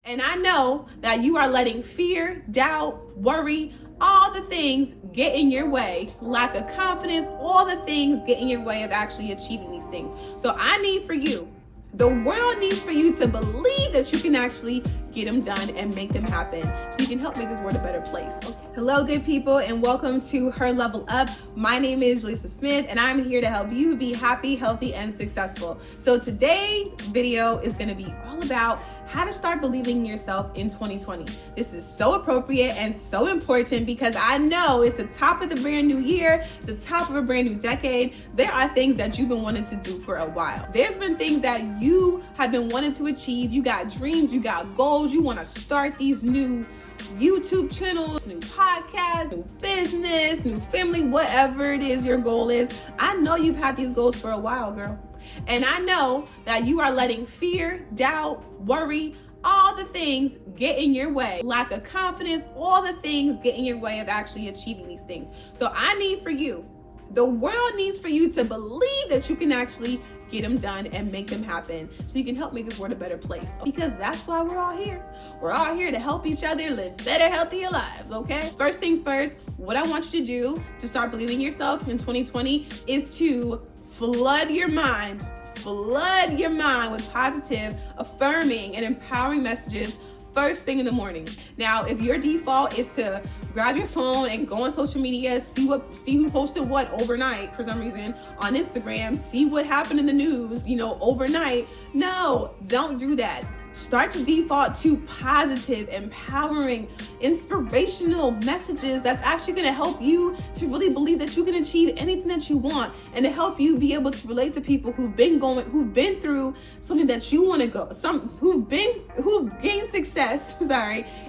And I know that you are letting fear, doubt, worry, all the things get in your way, lack of confidence, all the things get in your way of actually achieving these things. So I need for you, the world needs for you to believe that you can actually get them done and make them happen so you can help make this world a better place. Okay. Hello, good people, and welcome to Her Level Up. My name is Lisa Smith, and I'm here to help you be happy, healthy, and successful. So today's video is going to be all about how to start believing in yourself in 2020. This is so appropriate and so important because I know it's the top of the brand new year, the top of a brand new decade. There are things that you've been wanting to do for a while. There's been things that you have been wanting to achieve. You got dreams, you got goals, you want to start these new YouTube channels, new podcasts, new business, new family, whatever it is your goal is. I know you've had these goals for a while, girl. And I know that you are letting fear, doubt, worry, all the things get in your way, lack of confidence, all the things get in your way of actually achieving these things. So I need for you, the world needs for you to believe that you can actually get them done and make them happen so you can help make this world a better place. Because that's why we're all here. We're all here to help each other live better, healthier lives, okay? First things first, what I want you to do to start believing in yourself in 2020 is to flood your mind with positive, affirming, and empowering messages first thing in the morning. Now, if your default is to grab your phone and go on social media, see who posted what overnight for some reason on Instagram, see what happened in the news, overnight. No, don't do that. Start to default to positive, empowering, inspirational messages that's actually going to help you to really believe that you can achieve anything that you want, and to help you be able to relate to people who've been through something that you want to go, who've gained success,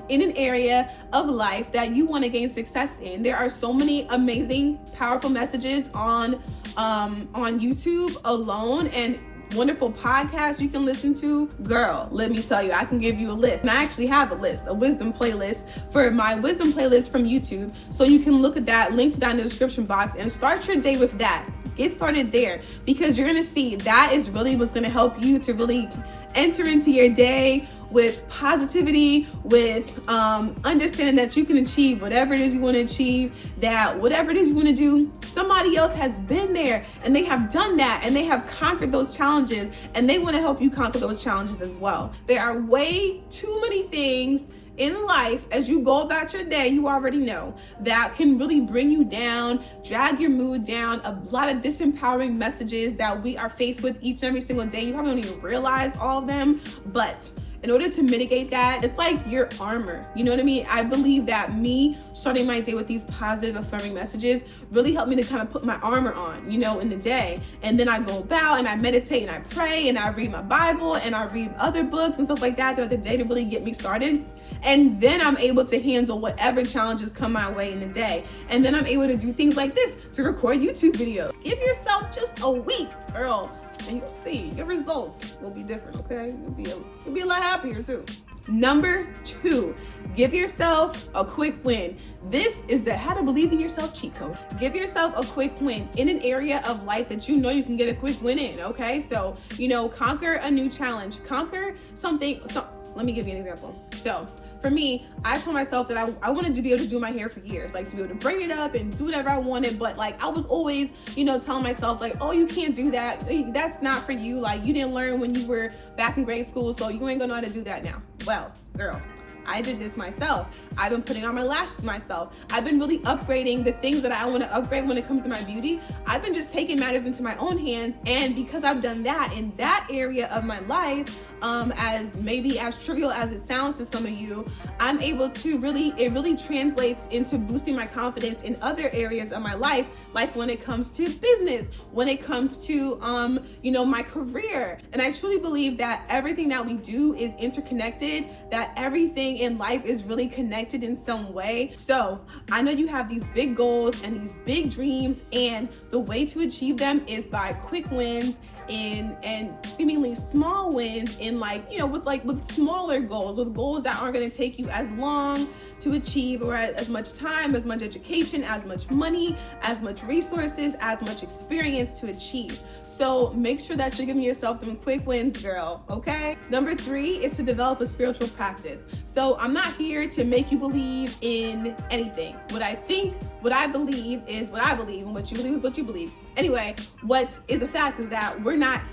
in an area of life that you want to gain success in. There are so many amazing, powerful messages on YouTube alone, and wonderful podcasts you can listen to. Girl, let me tell you, I can give you a list. And I actually have a wisdom playlist for my wisdom playlist from YouTube. So you can look at that, link to that in the description box, and start your day with that. Get started there, because you're going to see that is really what's going to help you to really enter into your day with positivity, with understanding that you can achieve whatever it is you want to achieve, that whatever it is you want to do, somebody else has been there and they have done that and they have conquered those challenges, and they want to help you conquer those challenges as well. There are way too many things in life as you go about your day, you already know, that can really bring you down, drag your mood down. A lot of disempowering messages that we are faced with each and every single day. You probably don't even realize all of them, but in order to mitigate that, it's like your armor. You know what I mean? I believe that me starting my day with these positive, affirming messages really helped me to kind of put my armor on, in the day. And then I go about and I meditate and I pray and I read my Bible and I read other books and stuff like that throughout the day to really get me started. And then I'm able to handle whatever challenges come my way in the day. And then I'm able to do things like this, to record YouTube videos. Give yourself just a week, girl, and you'll see your results will be different, okay? You'll be a lot happier too. Number 2, give yourself a quick win. This is the How to Believe in Yourself cheat code. Give yourself a quick win in an area of life that you know you can get a quick win in, okay? So, conquer a new challenge, conquer something. So let me give you an example. So for me, I told myself that I wanted to be able to do my hair for years, to be able to braid it up and do whatever I wanted. But I was always, telling myself oh, you can't do that. That's not for you. You didn't learn when you were back in grade school, so you ain't gonna know how to do that now. Well, girl, I did this myself. I've been putting on my lashes myself. I've been really upgrading the things that I want to upgrade when it comes to my beauty. I've been just taking matters into my own hands. And because I've done that in that area of my life, as trivial as it sounds to some of you, I'm able to it really translates into boosting my confidence in other areas of my life, like when it comes to business, when it comes to, my career. And I truly believe that everything that we do is interconnected, that everything in life is really connected in some way. So I know you have these big goals and these big dreams, and the way to achieve them is by quick wins and seemingly small wins in in with smaller goals, with goals that aren't going to take you as long to achieve, or as much time, as much education, as much money, as much resources, as much experience to achieve. So make sure that you're giving yourself them quick wins, girl, okay? Number 3 is to develop a spiritual practice. So I'm not here to make you believe in anything. What I believe is what I believe, and what you believe is what you believe. Anyway, what is a fact is that we're not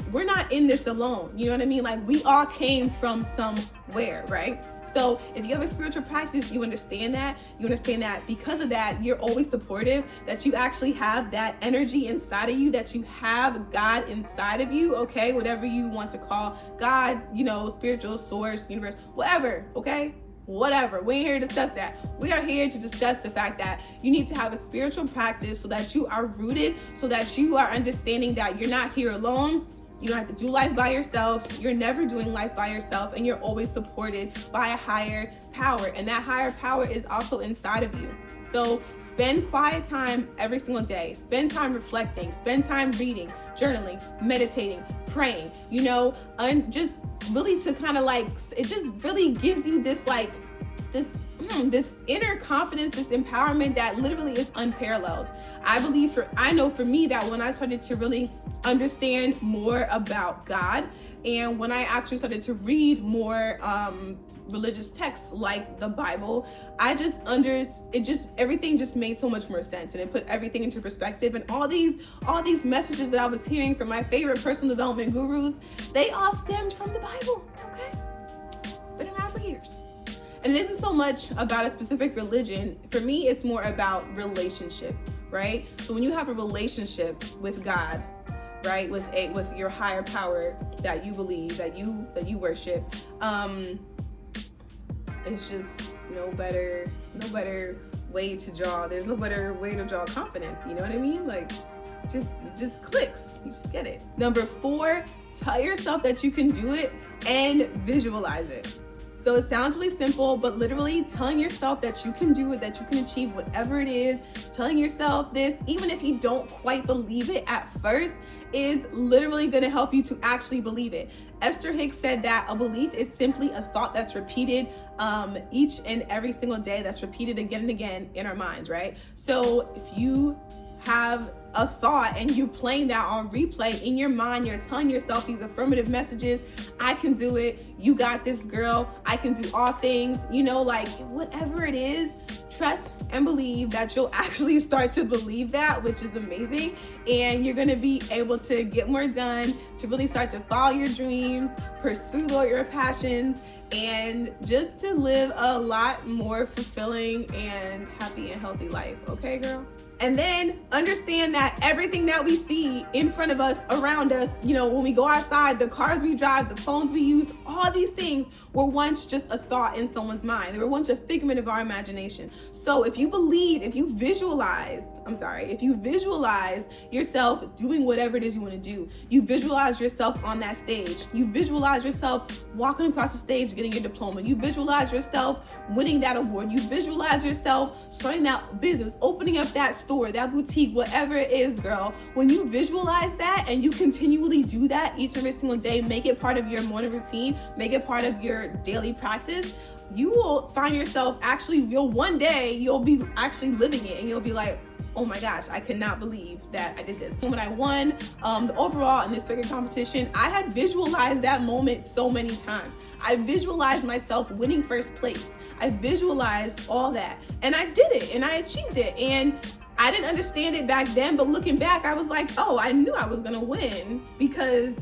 in this alone. You know what I mean? Like, we all came from somewhere, right? So if you have a spiritual practice, you understand that. You understand that because of that, you're always supportive, that you actually have that energy inside of you, that you have God inside of you, okay? Whatever you want to call God, spiritual source, universe, whatever, okay? Whatever. We ain't here to discuss that. We are here to discuss the fact that you need to have a spiritual practice so that you are rooted, so that you are understanding that you're not here alone. You don't have to do life by yourself. You're never doing life by yourself, and you're always supported by a higher power. And that higher power is also inside of you. So spend quiet time every single day. Spend time reflecting, spend time reading, journaling, meditating, praying, and just really to kind of it just really gives you this this inner confidence, this empowerment that literally is unparalleled. I know for me that when I started to really understand more about God, and when I actually started to read more religious texts like the Bible, everything just made so much more sense, and it put everything into perspective. And all these messages that I was hearing from my favorite personal development gurus, they all stemmed from the Bible, okay? It's been around for years. And it isn't so much about a specific religion. For me, it's more about relationship, right? So when you have a relationship with God, right, with your higher power that you believe, that you worship, it's just no better way to draw. There's no better way to draw confidence. You know what I mean? Like, it just clicks. You just get it. Number 4, tell yourself that you can do it and visualize it. So it sounds really simple, but literally telling yourself that you can do it, that you can achieve whatever it is, telling yourself this, even if you don't quite believe it at first, is literally going to help you to actually believe it. Esther Hicks said that a belief is simply a thought that's repeated each and every single day, that's repeated again and again in our minds, right? So if you have a thought and you're playing that on replay in your mind, you're telling yourself these affirmative messages: I can do it, you got this, girl, I can do all things, whatever it is, trust and believe that you'll actually start to believe that, which is amazing. And you're going to be able to get more done, to really start to follow your dreams, pursue all your passions, and just to live a lot more fulfilling and happy and healthy life. Okay, girl? And then understand that everything that we see in front of us, around us, when we go outside, the cars we drive, the phones we use, all these things were once just a thought in someone's mind. They were once a figment of our imagination. So if you visualize yourself doing whatever it is you want to do, you visualize yourself on that stage, you visualize yourself walking across the stage, getting your diploma, you visualize yourself winning that award, you visualize yourself starting that business, opening up that store, that boutique, whatever it is, girl. When you visualize that and you continually do that each and every single day, make it part of your morning routine, make it part of your daily practice, you will find yourself one day you'll be actually living it, and you'll be like, oh my gosh, I cannot believe that I did this. And when I won the overall in this figure competition, I had visualized that moment so many times. I visualized myself winning first place. I visualized all that, and I did it, and I achieved it. And I didn't understand it back then, but looking back, I was like, oh, I knew I was gonna win, because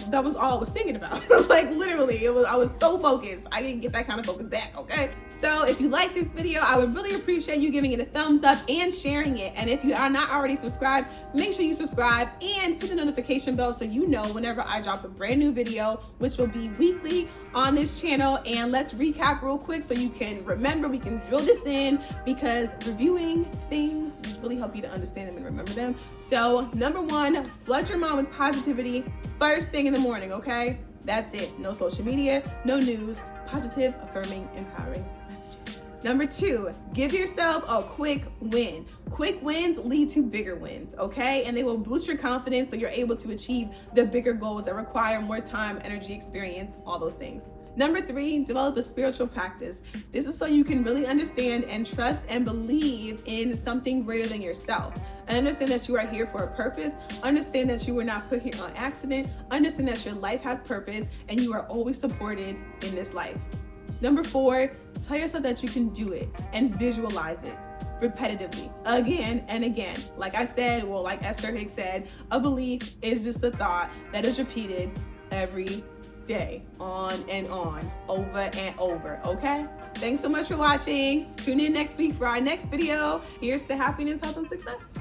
that was all I was thinking about. Literally, I was so focused. I didn't get that kind of focus back, okay? So if you like this video, I would really appreciate you giving it a thumbs up and sharing it. And if you are not already subscribed, make sure you subscribe and hit the notification bell so you know whenever I drop a brand new video, which will be weekly on this channel. And let's recap real quick so you can remember, we can drill this in, because reviewing things just really help you to understand them and remember them. So number 1, flood your mind with positivity first thing in the morning, okay? That's it. No social media, no news, positive, affirming, empowering messages. Number 2, give yourself a quick win. Quick wins lead to bigger wins, okay? And they will boost your confidence so you're able to achieve the bigger goals that require more time, energy, experience, all those things. Number 3, develop a spiritual practice. This is so you can really understand and trust and believe in something greater than yourself. And understand that you are here for a purpose. Understand that you were not put here on accident. Understand that your life has purpose and you are always supported in this life. Number 4, tell yourself that you can do it and visualize it repetitively, again and again. Like I said, well, like Esther Hicks said, a belief is just a thought that is repeated every day, on and on, over and over, okay? Thanks so much for watching. Tune in next week for our next video. Here's to happiness, health, and success.